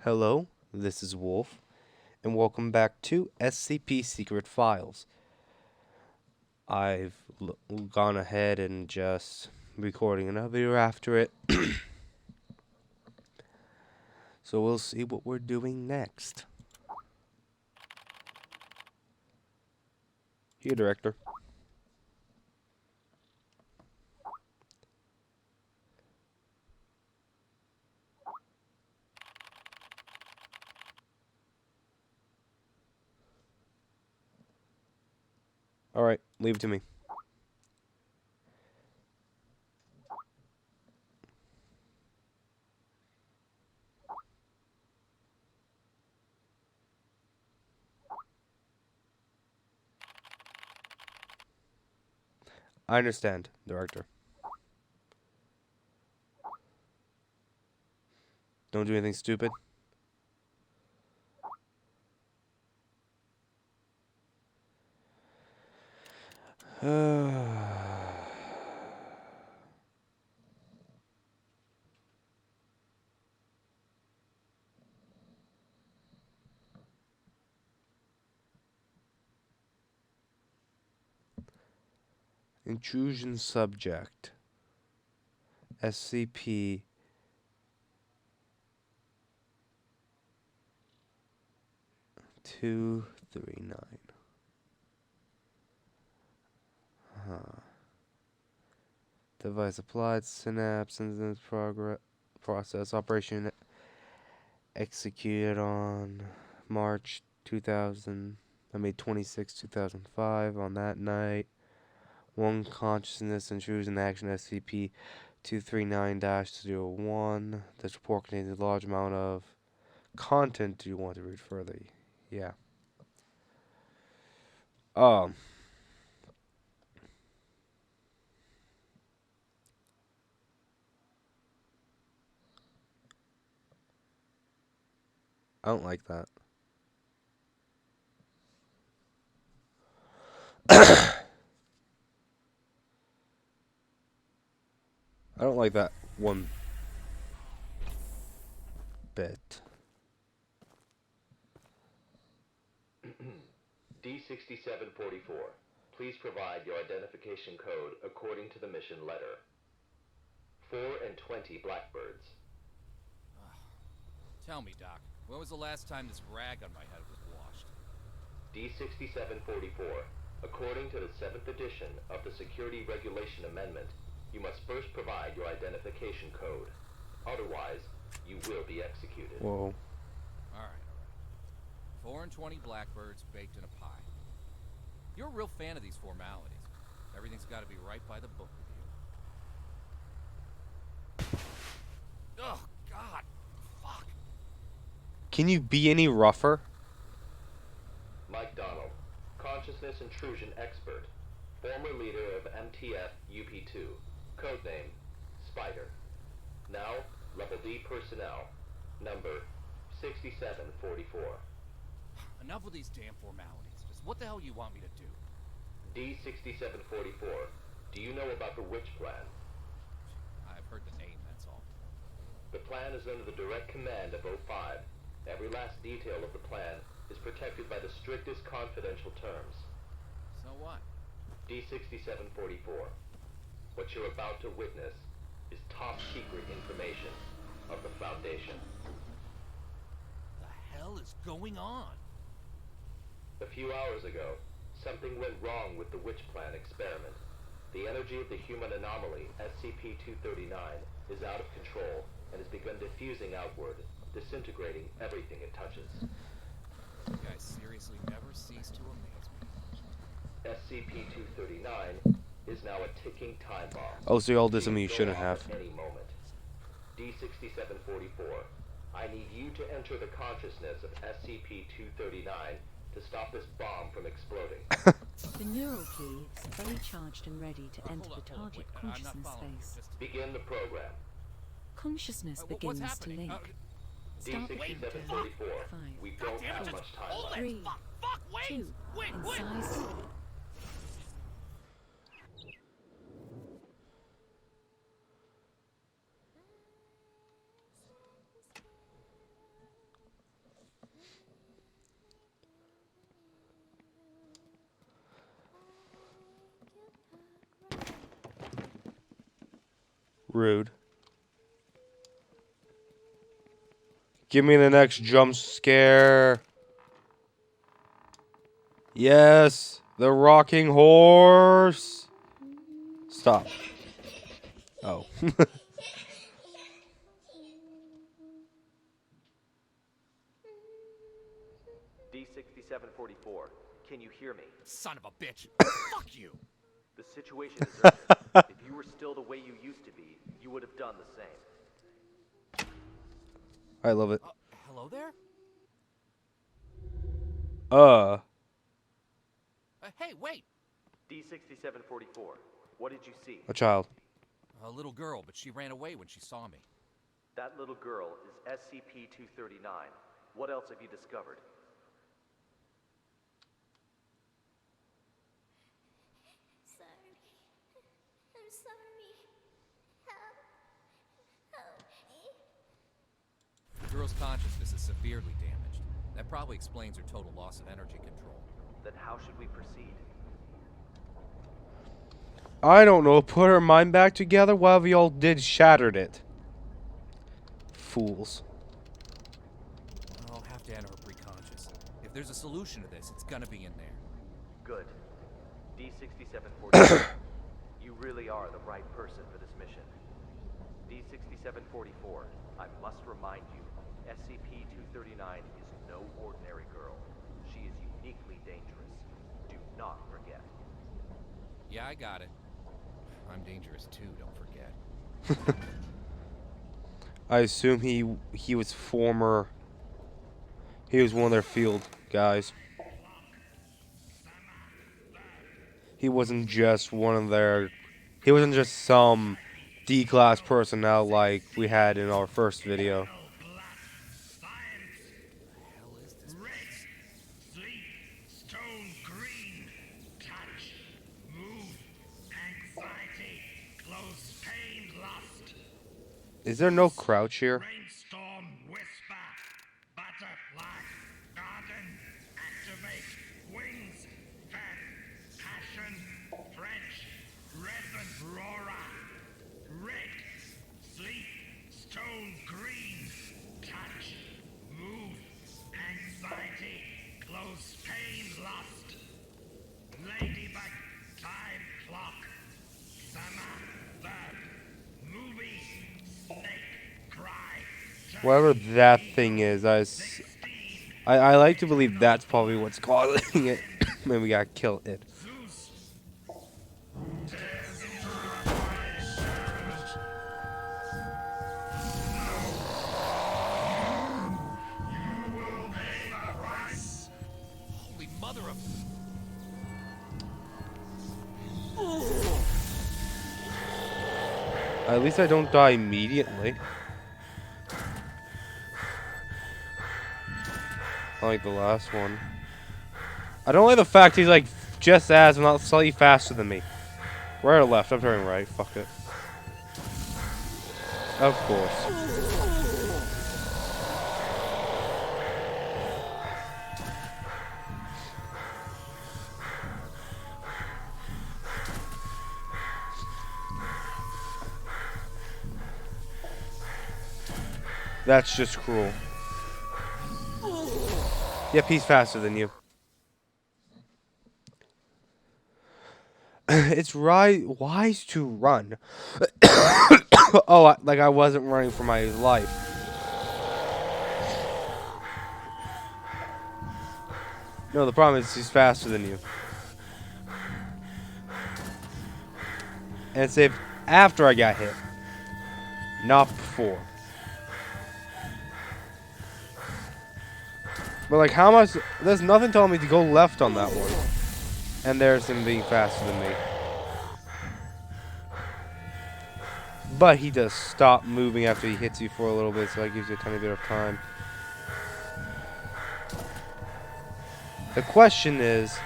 Hello, this is Wolf, and welcome back to SCP Secret Files. I've gone ahead and just recording another video after it, so we'll see what we're doing next. Here, Director. Alright, leave it to me. I understand, Director. Don't do anything stupid. Intrusion subject. SCP 239. Device applied, synapse, instance process, operation executed on March 26, 2005. On that night, one consciousness intrusion action SCP 239-01. This report contains a large amount of content. Do you want to read further? Yeah. Um. I don't like that. I don't like that one bit. D6744, please provide your identification code according to the mission letter. 4 and 20 blackbirds. Tell me, Doc, when was the last time this rag on my head was washed? D6744, according to the 7th edition of the Security Regulation Amendment, you must first provide your identification code. Otherwise, you will be executed. Whoa. Alright. 4 and 20 blackbirds baked in a pie. You're a real fan of these formalities. Everything's got to be right by the book with you. Oh, God. Fuck. Can you be any rougher? Mike Donald, consciousness intrusion expert, former leader of MTF UP2, codename Spider. Now, Level D personnel, number 6744. Enough with these damn formalities. Just what the hell you want me to do? D6744, do you know about the Witch Plan? I've heard the name, that's all. The plan is under the direct command of O5. Every last detail of the plan is protected by the strictest confidential terms. So what? D6744, what you're about to witness is top secret information of the Foundation. The hell is going on? A few hours ago, something went wrong with the Witch Plan experiment. The energy of the human anomaly, SCP-239, is out of control and has begun diffusing outward, disintegrating everything it touches. You guys seriously never cease to amaze me. SCP-239 is now a ticking time bomb. Oh, so all this It I mean you can go shouldn't off have. at any moment. D6744, I need you to enter the consciousness of SCP-239 to stop this bomb from exploding. The neural key is fully charged and ready to enter the target consciousness space. Begin the program. Consciousness What's begins to happening? link. Start the countdown. D6744, we don't have much time left. 3, 2, incise. Rude. Give me the next jump scare. Yes, the rocking horse. Stop. Oh. D6744, can you hear me? Son of a bitch. Fuck you. The situation is urgent. If you were still the way you used to be, you would have done the same. I love it. Hello there? Hey, wait. D6744, what did you see? A child. A little girl, but she ran away when she saw me. That little girl is SCP-239. What else have you discovered? Sorry. I'm sorry. Help me. The girl's consciousness is severely damaged. That probably explains her total loss of energy control. Then how should we proceed? I don't know. Put her mind back together. Whatever y'all did shattered it. Fools. I'll have to enter her preconscious. If there's a solution to this, it's gonna be in there. Good. D6744, you really are the right person for this mission. D6744, I must remind you, SCP-239 is no ordinary girl. She is uniquely dangerous. Do not forget. Yeah, I got it. I'm dangerous too, don't forget. I assume he was former. He was one of their field guys. He wasn't just one of their. He wasn't just some D-class personnel like we had in our first video. Hell is this? Sleep, stone green, touch, move, anxiety, close pain, lust, Is there no crouch here? brainstorm, whisper, butterfly, garden, activate, wings, fan, passion, French, resonant, roara, red, sleep, stone green, touch, move, anxiety, close pain, lust, ladybug, time clock, summer, bird, movie, snake, cry, Whatever that thing is, I like to believe that's probably what's causing it. Maybe we gotta kill it. Zeus, Holy mother of... At least I don't die immediately. Like the last one. I don't like the fact he's like just as, if not slightly faster than me. Right or left? I'm turning right. Fuck it. Of course. That's just cruel. Yep, he's faster than you. It's wise to run. Oh, like I wasn't running for my life. No, the problem is he's faster than you. And it's if after I got hit, not before. But like, how much? There's nothing telling me to go left on that one. And there's him being faster than me. But he does stop moving after he hits you for a little bit, so that gives you a tiny bit of time. The question is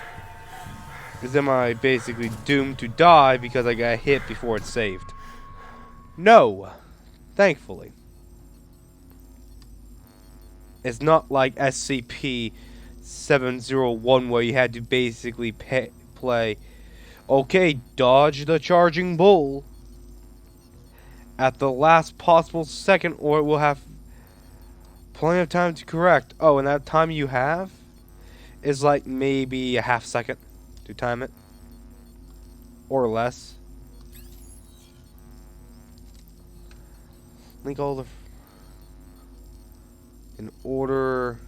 am I basically doomed to die because I got hit before it's saved? No. Thankfully. It's not like SCP-701 where you had to basically play, okay, dodge the charging bull. at the last possible second, or it will have plenty of time to correct. Oh, and that time you have is like maybe a half second to time it, or less. Link all the in order.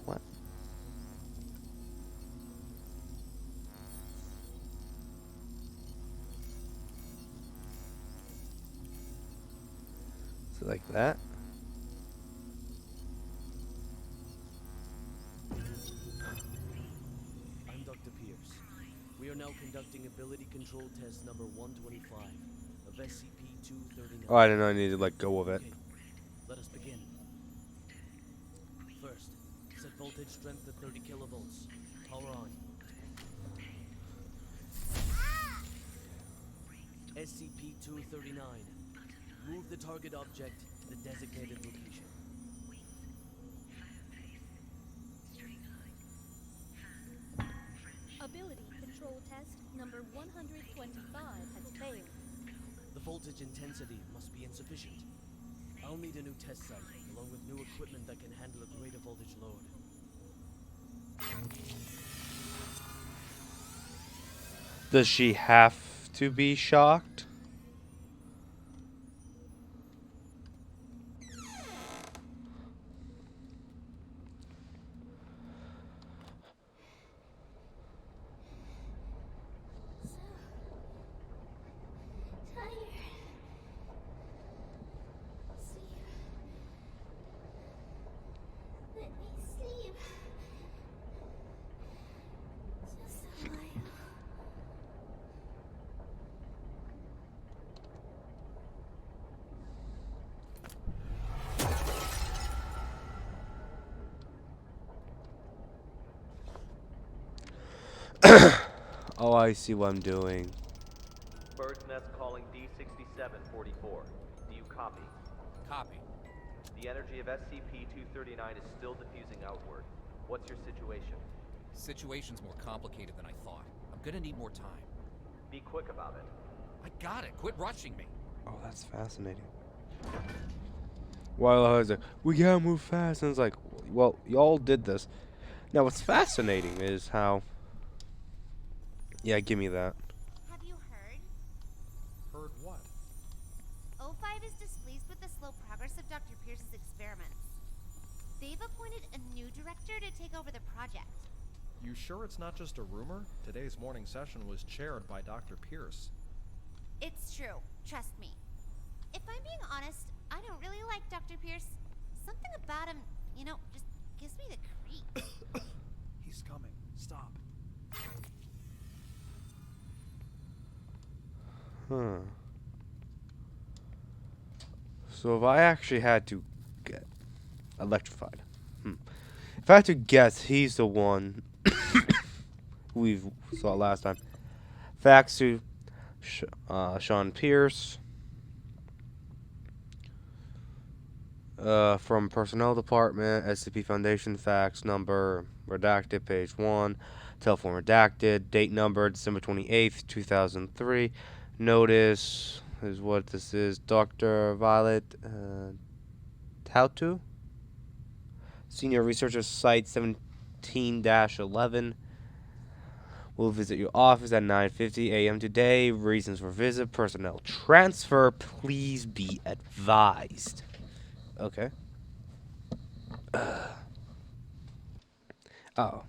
What? Is it like that? I'm Dr. Pierce. We are now conducting ability control test number 125 of SCP-239. Oh, I didn't know I needed to let go of it. Okay, let us begin. First, set voltage strength to 30 kilovolts. Power on. SCP-239. Move the target object to the designated location. Ability control test number 125 has failed. The voltage intensity must be insufficient. I'll need a new test site, along with new equipment that can handle a greater voltage load. Does she have to be shocked? Tired. Sleep. Let me sleep. Just a while. Oh, I see what I'm doing. Bird's Nest calling D6744. Do you copy? Copy. The energy of SCP-239 is still diffusing outward. What's your situation? Situation's more complicated than I thought. I'm gonna need more time. Be quick about it. I got it. Quit rushing me. Oh, that's fascinating. While I was like, we gotta move fast, and it's like, well, y'all did this. Now, what's fascinating is how. Yeah, give me that. Have you heard? Heard what? O5 is displeased with the slow progress of Dr. Pierce's experiments. They've appointed a new director to take over the project. You sure it's not just a rumor? Today's morning session was chaired by Dr. Pierce. It's true. Trust me. If I'm being honest, I don't really like Dr. Pierce. Something about him, just gives me the creeps. He's coming. Stop. Huh. So if I actually had to get electrified, if I had to guess, he's the one we saw last time. Fax to Sean Pierce from Personnel Department, SCP Foundation, fax number redacted, page 1, telephone redacted, date number December 28th, 2003. Notice is what this is. Dr. Violet Tautu, Senior Researcher, Site 17-11. Will visit your office at 9:50 a.m. today. Reasons for visit: personnel transfer. Please be advised. Okay. Oh.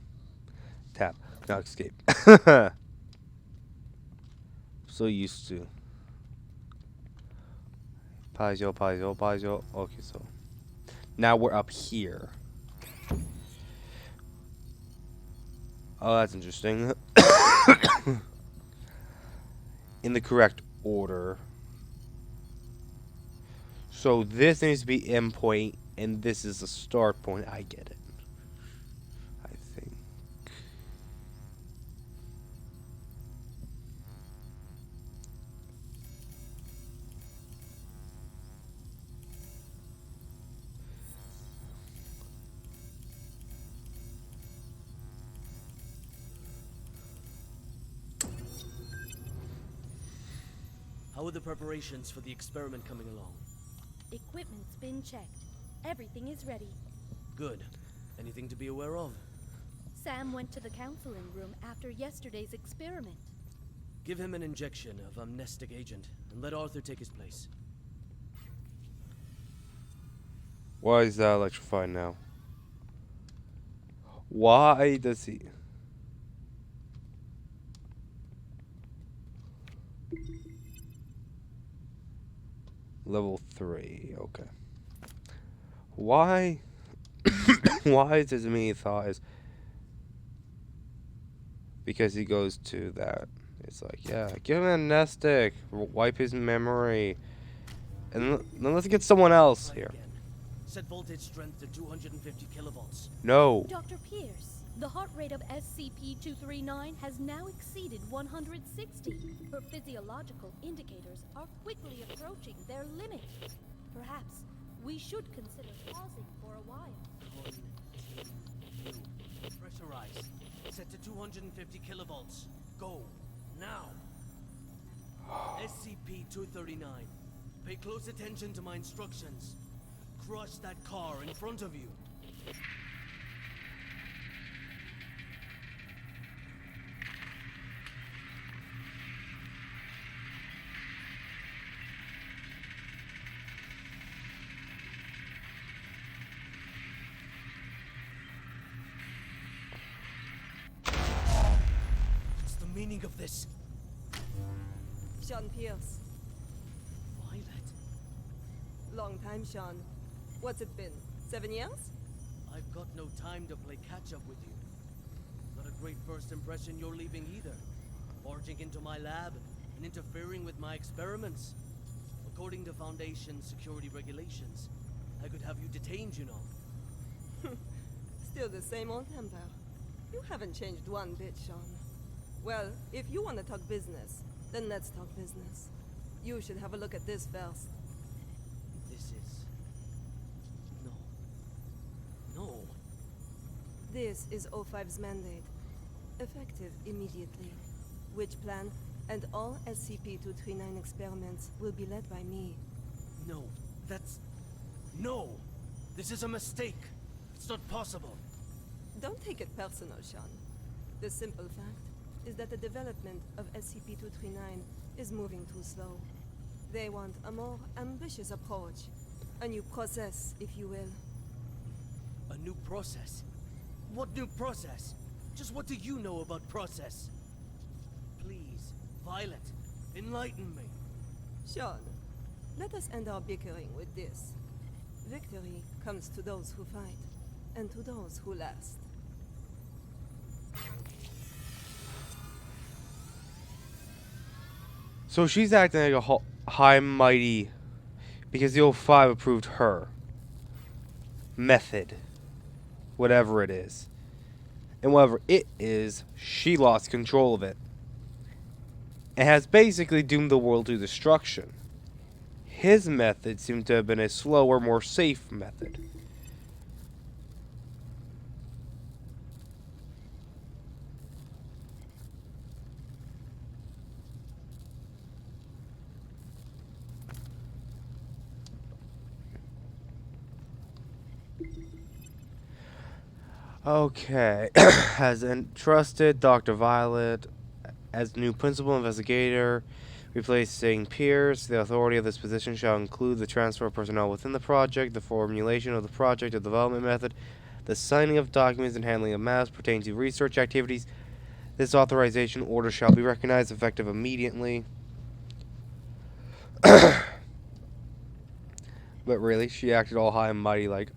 Tap. Now escape. So used to. Paizo. Okay, so now we're up here. Oh, that's interesting. In the correct order. So this needs to be endpoint, and this is the start point. I get it. I think. How are the preparations for the experiment coming along? Equipment's been checked. Everything is ready. Good. Anything to be aware of? Sam went to the counseling room after yesterday's experiment. Give him an injection of amnestic agent, and let Arthur take his place. Why is that electrified now? Why does he... Level 3, okay. Why? Why is his immediate thought is... Because he goes to that. It's like, yeah, give him an amnestic. Wipe his memory. And then let's get someone else Try here. again. Set voltage strength to 250 kilovolts. No. Dr. Pierce, the heart rate of SCP-239 has now exceeded 160. Her physiological indicators are quickly approaching their limit. Perhaps we should consider pausing for a while. Continue. Pressurize. Set to 250 kilovolts. Go. Now. SCP-239. Pay close attention to my instructions. Crush that car in front of you. What's the meaning of this? Sean Pierce. Violet? Long time, Sean. What's it been? 7 years? I've got no time to play catch-up with you. Not a great first impression you're leaving either. Barging into my lab and interfering with my experiments. According to Foundation security regulations, I could have you detained, you know. Still the same old temper. You haven't changed one bit, Sean. Well, if you want to talk business, then let's talk business. You should have a look at this first. This is... No. This is O5's mandate. Effective immediately. Which plan and all SCP-239 experiments will be led by me. No. That's... No! This is a mistake. It's not possible. Don't take it personal, Sean. The simple fact is that the development of SCP-239 is moving too slow. They want a more ambitious approach. A new process, if you will. A new process? What new process? Just what do you know about process? Please, Violet, enlighten me. Sean, let us end our bickering with this. Victory comes to those who fight, and to those who last. So she's acting like a high mighty because the O5 approved her method, whatever it is. And whatever it is, she lost control of it. And has basically doomed the world to destruction. His method seemed to have been a slower, more safe method. Okay. Has entrusted Dr. Violet as new principal investigator, replacing Pierce. The authority of this position shall include the transfer of personnel within the project, the formulation of the project, the development method, the signing of documents, and handling of matters pertaining to research activities. This authorization order shall be recognized effective immediately. But really, she acted all high and mighty like,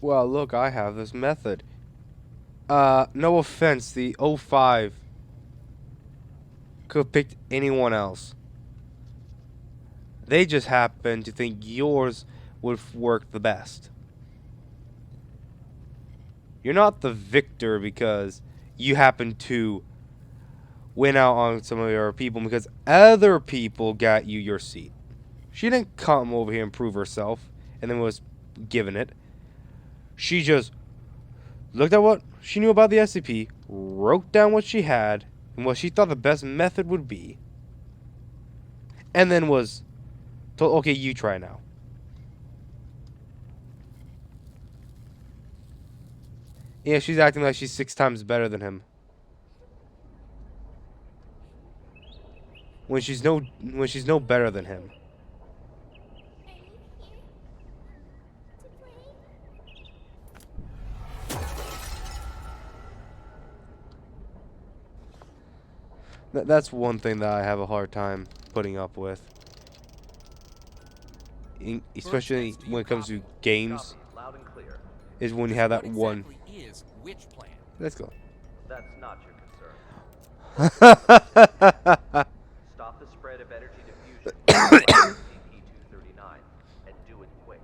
well, look, I have this method. No offense, the O5 could have picked anyone else. They just happen to think yours would work the best. You're not the victor because you happen to win out on some of your people because other people got you your seat. She didn't come over here and prove herself and then was given it. She just looked at what she knew about the SCP, wrote down what she had and what she thought the best method would be, and then was told, okay, you try now. Yeah, she's acting like she's 6 times better than him. When she's no better than him. That's one thing that I have a hard time putting up with. Especially when it comes to games. Loud and clear. Is when you have that What one. exactly is which plan? Let's go. That's not your concern. Stop the spread of energy diffusion with SCP-239 and do it quick.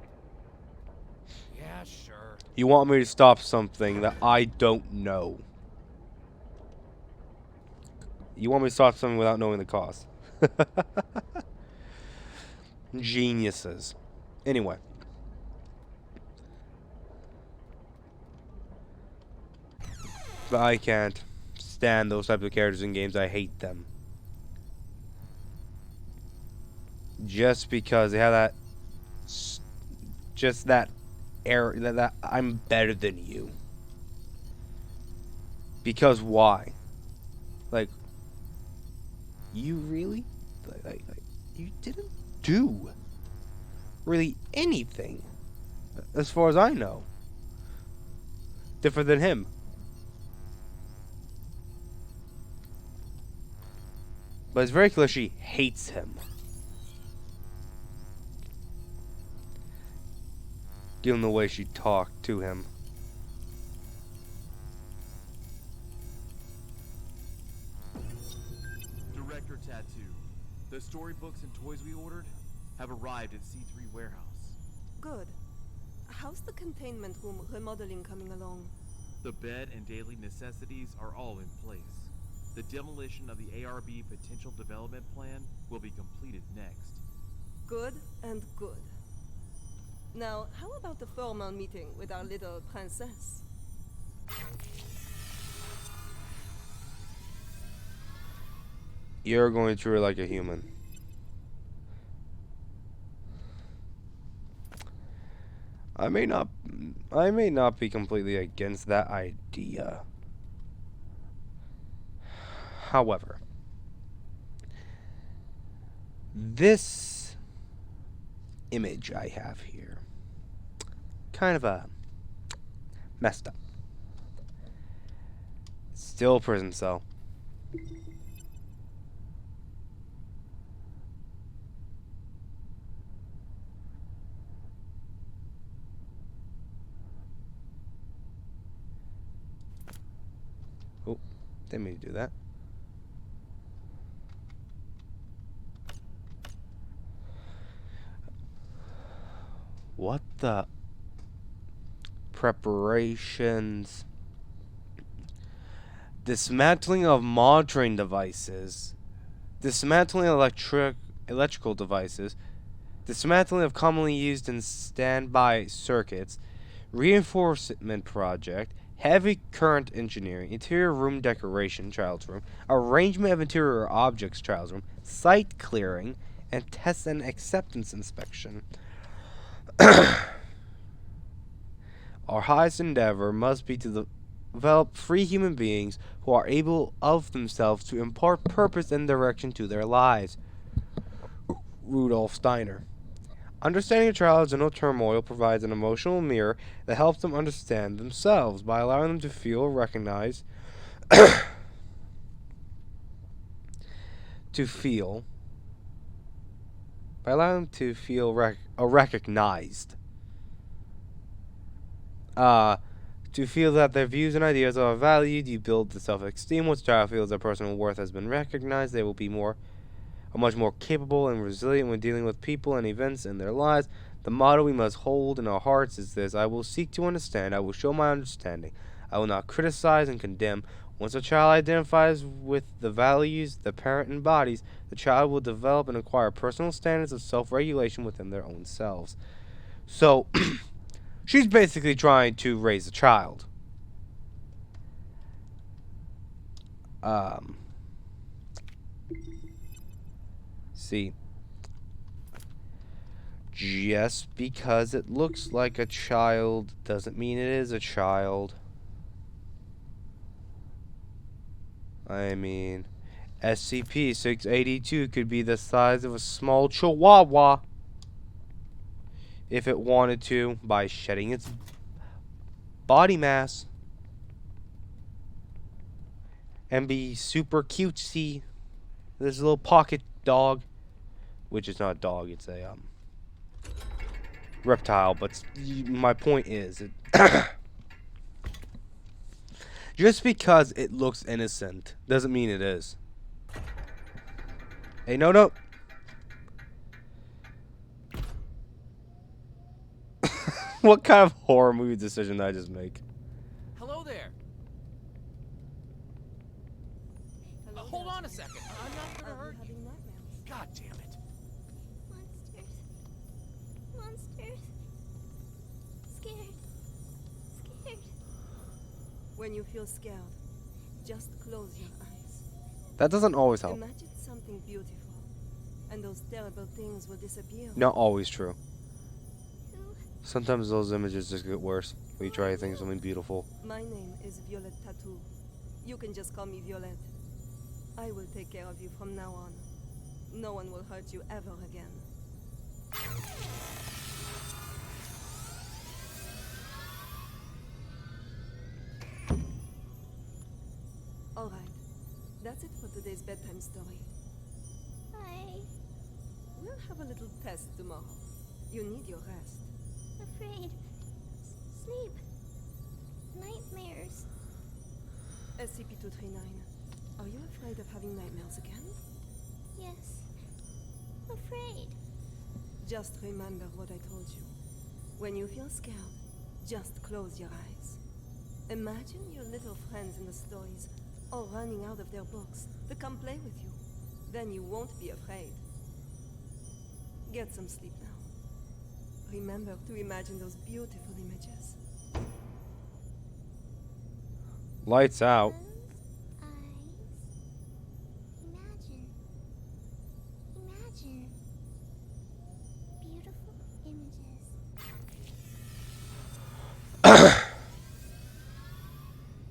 Yeah, sure. You want me to stop something that I don't know. You want me to stop something without knowing the cost. Geniuses. Anyway. But I can't stand those types of characters in games. I hate them. Just because they have that... Just that air... That I'm better than you. Because why? Like... You really? Like, you didn't do really anything, as far as I know, different than him. But it's very clear she hates him. Given the way she talked to him. Director Tattoo. The storybooks and toys we ordered have arrived at C3 warehouse. Good. How's the containment room remodeling coming along? The bed and daily necessities are all in place. The demolition of the ARB potential development plan will be completed next. Good and good. Now, how about the formal meeting with our little princess? You're going to treat her like a human. I may not be completely against that idea. However, this image I have here, kind of a messed up. Still a prison cell. Oh, didn't mean to do that. What the preparations? Dismantling of monitoring devices. Dismantling electrical devices. Dismantling of commonly used in standby circuits. Reinforcement project. Heavy current engineering. Interior room decoration, child's room. Arrangement of interior objects, child's room. Site clearing. And test and acceptance inspection. Our highest endeavor must be to develop free human beings who are able of themselves to impart purpose and direction to their lives. Rudolf Steiner. Understanding a child's inner turmoil provides an emotional mirror that helps them understand themselves by allowing them to feel recognized recognized. To feel that their views and ideas are valued, you build the self-esteem. Once a child feels their personal worth has been recognized, they will be much more capable and resilient when dealing with people and events in their lives. The motto we must hold in our hearts is this: I will seek to understand, I will show my understanding. I will not criticize and condemn. Once a child identifies with the values the parent embodies, the child will develop and acquire personal standards of self-regulation within their own selves. So, she's basically trying to raise a child. See, just because it looks like a child doesn't mean it is a child. I mean, SCP-682 could be the size of a small chihuahua if it wanted to, by shedding its body mass, and be super cutesy. This little pocket dog, which is not a dog, it's a reptile. But my point is, just because it looks innocent doesn't mean it is. Hey, no. What kind of horror movie decision did I just make? Hello there. Hold on a second. I'm not gonna hurt you. God damn it. Monsters. Monsters. Scared. Scared. When you feel scared, just close your eyes. That doesn't always help. Imagine something beautiful, and those terrible things will disappear. Not always true. Sometimes those images just get worse when you try to think of something beautiful. My name is Violet Tattoo. You can just call me Violet. I will take care of you from now on. No one will hurt you ever again. Alright, that's it for today's bedtime story. Bye. We'll have a little test tomorrow. You need your rest. Afraid. Sleep. Nightmares. SCP-239, are you afraid of having nightmares again? Yes. Afraid. Just remember what I told you. When you feel scared, just close your eyes. Imagine your little friends in the stories all running out of their books to come play with you. Then you won't be afraid. Get some sleep now. Remember to imagine those beautiful images. Lights out. Imagine. Imagine. Beautiful images.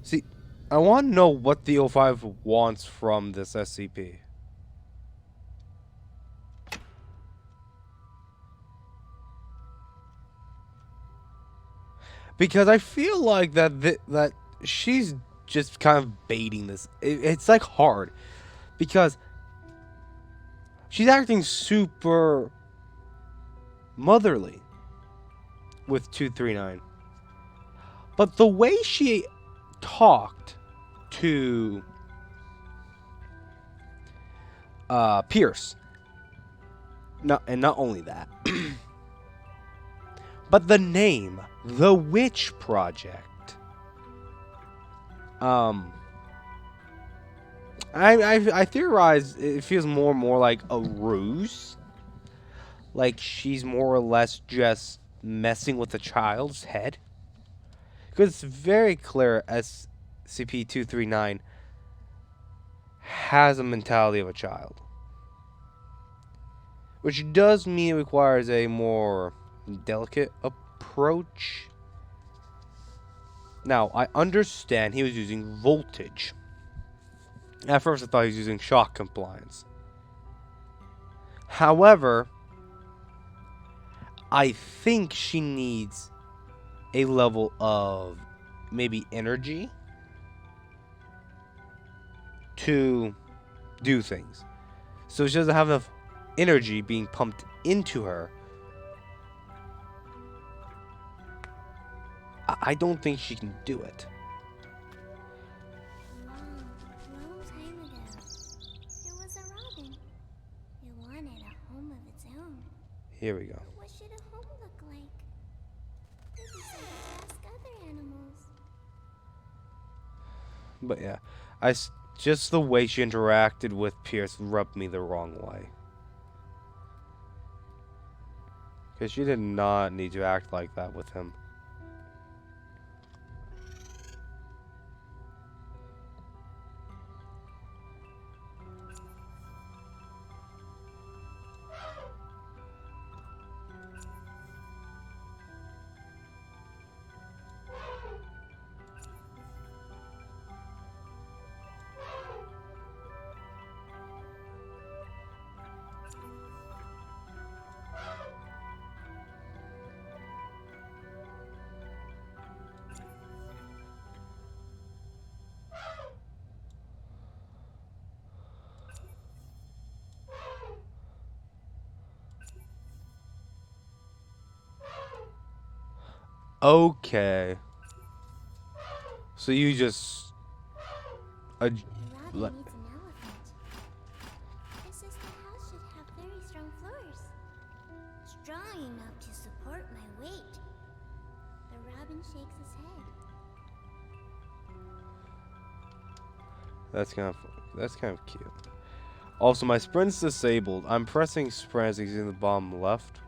See, I want to know what the O5 wants from this SCP. Because I feel like that she's just kind of baiting this. It's like hard. Because she's acting super motherly with 239. But the way she talked to Pierce, and not only that, but the name, The Witch Project. I theorize it feels more and more like a ruse. Like she's more or less just messing with the child's head. Because it's very clear SCP-239 has a mentality of a child. Which does mean it requires a more delicate approach. Now, I understand he was using voltage. At first I thought he was using shock compliance. However, I think she needs a level of maybe energy to do things. So she doesn't have enough energy being pumped into her. I don't think she can do it. Long time ago, there was a robin. It wanted a home of its own. Here we go. What should a home look But yeah, just the way she interacted with Pierce rubbed me the wrong way. Because she did not need to act like that with him. Okay. So you just... Robbie needs an elephant. It says the house should have very strong floors. Strong enough to support my weight. The robin shakes his head. That's kind of cute. Also, my sprint's disabled. I'm pressing sprint using the bottom left.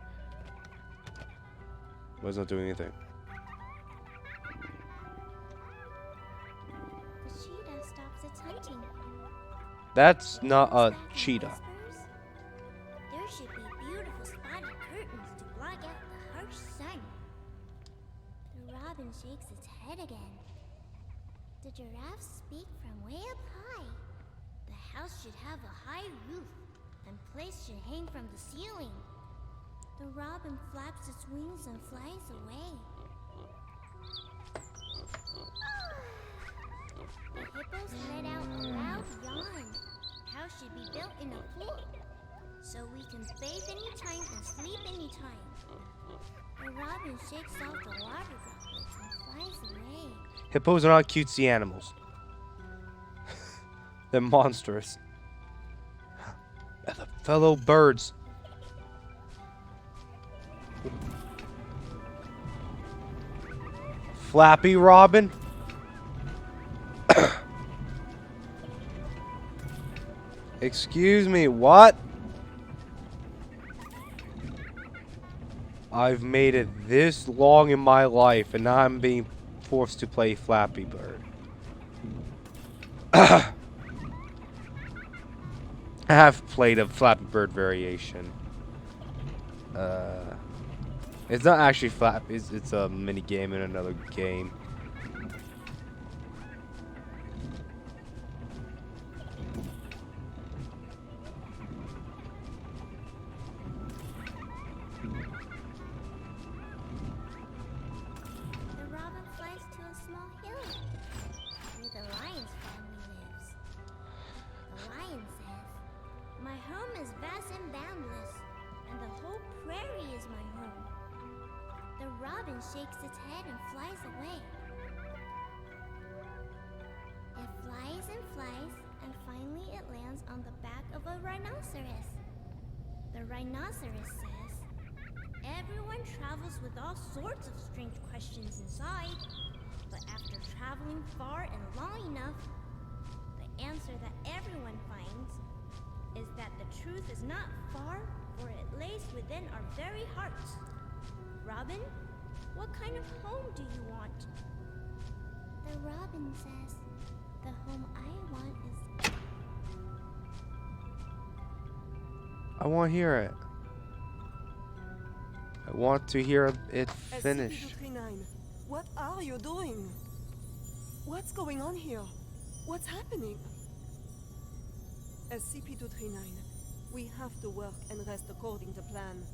But it's not doing anything. The cheetah stops its hunting. That's not a cheetah. Whispers, there should be beautiful spotted curtains to block out the harsh sun. The robin shakes its head again. The giraffe speak from way up high. The house should have a high roof, and plates should hang from the ceiling. The robin flaps its wings and flies away. The hippos let out a loud yawn. House should be built in a pool, so we can bathe anytime and sleep anytime. The robin shakes off the water droplets and flies away. Hippos are not cutesy animals. They're monstrous. And the fellow birds. Flappy Robin. Excuse me, what? I've made it this long in my life and now I'm being forced to play Flappy Bird. I have played a Flappy Bird variation. It's not actually Flappy, it's a mini game in another game. The robin flies to a small hill where the lion's family lives. The lion says, "My home is vast and boundless, and the whole prairie is my home." The robin shakes its head and flies away. It flies, and finally it lands on the back of a rhinoceros. The rhinoceros says, "Everyone travels with all sorts of strange questions inside, but after traveling far and long enough, the answer that everyone finds is that the truth is not far, for it lays within our very hearts. Robin, what kind of home do you want?" The robin says, "The home I want is..." I want to hear it. I want to hear it finish. SCP-239, what are you doing? What's going on here? What's happening? SCP-239, we have to work and rest according to plan.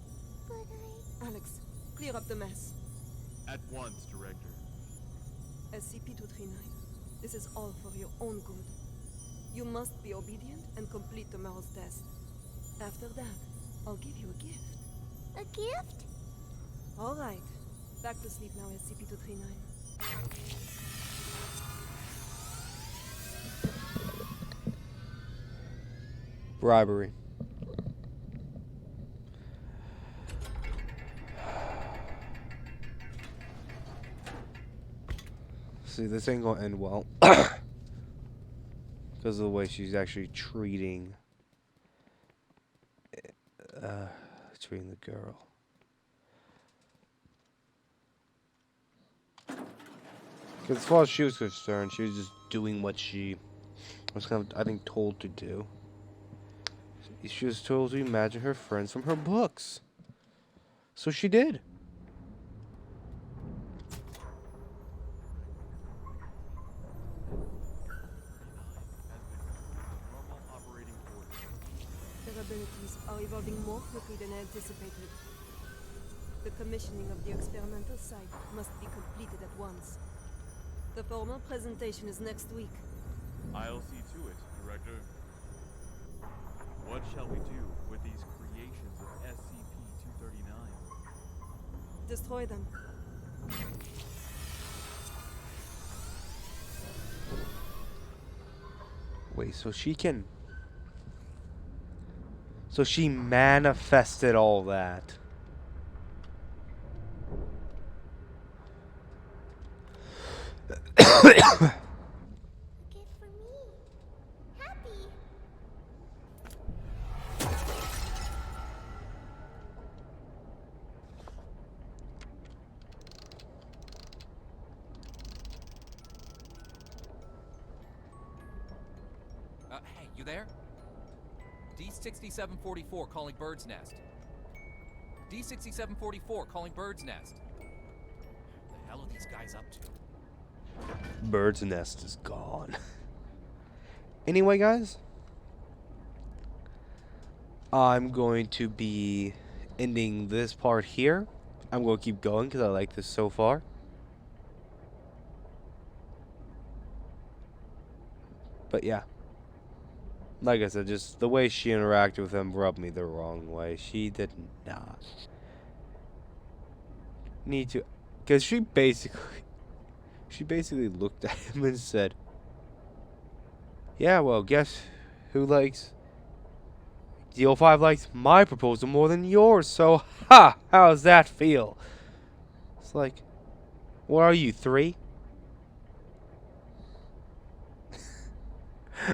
But Alex, clear up the mess. At once, Director. SCP-239, this is all for your own good. You must be obedient and complete tomorrow's test. After that, I'll give you a gift. A gift? All right. Back to sleep now, SCP-239. Bribery. See, this ain't gonna end well. because of the way she's actually treating treating the girl. Because as far as she was concerned, she was just doing what she was kind of, I think, told to do. She was told to imagine her friends from her books. So she did. Normal operating order. Their abilities are evolving more quickly than anticipated. The commissioning of the experimental site must be completed at once. The formal presentation is next week. I'll see to it, Director. What shall we do with these creations of SCP-239? Destroy them. Wait, so she can... So she manifested all that. A gift for me. Happy. Hey, you there? D6744 calling Bird's Nest. D6744 calling Bird's Nest. The hell are these guys up to? Bird's Nest is gone. Anyway, guys, I'm going to be ending this part here. I'm going to keep going because I like this so far. But yeah, like I said, just the way she interacted with him rubbed me the wrong way. She did not need to, because she basically looked at him and said, yeah, well, guess who likes... DO5 likes my proposal more than yours, so ha! How does that feel? It's like, what are you, 3?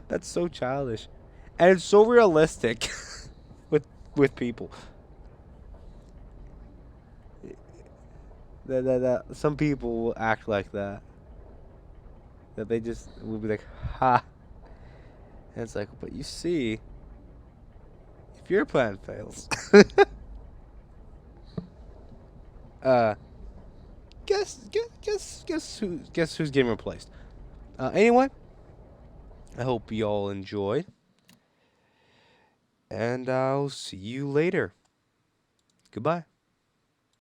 That's so childish. And it's so realistic with people. That some people will act like that. That they just will be like, ha! And it's like, but you see, if your plan fails, guess who's getting replaced? Anyway, I hope you all enjoyed, and I'll see you later. Goodbye.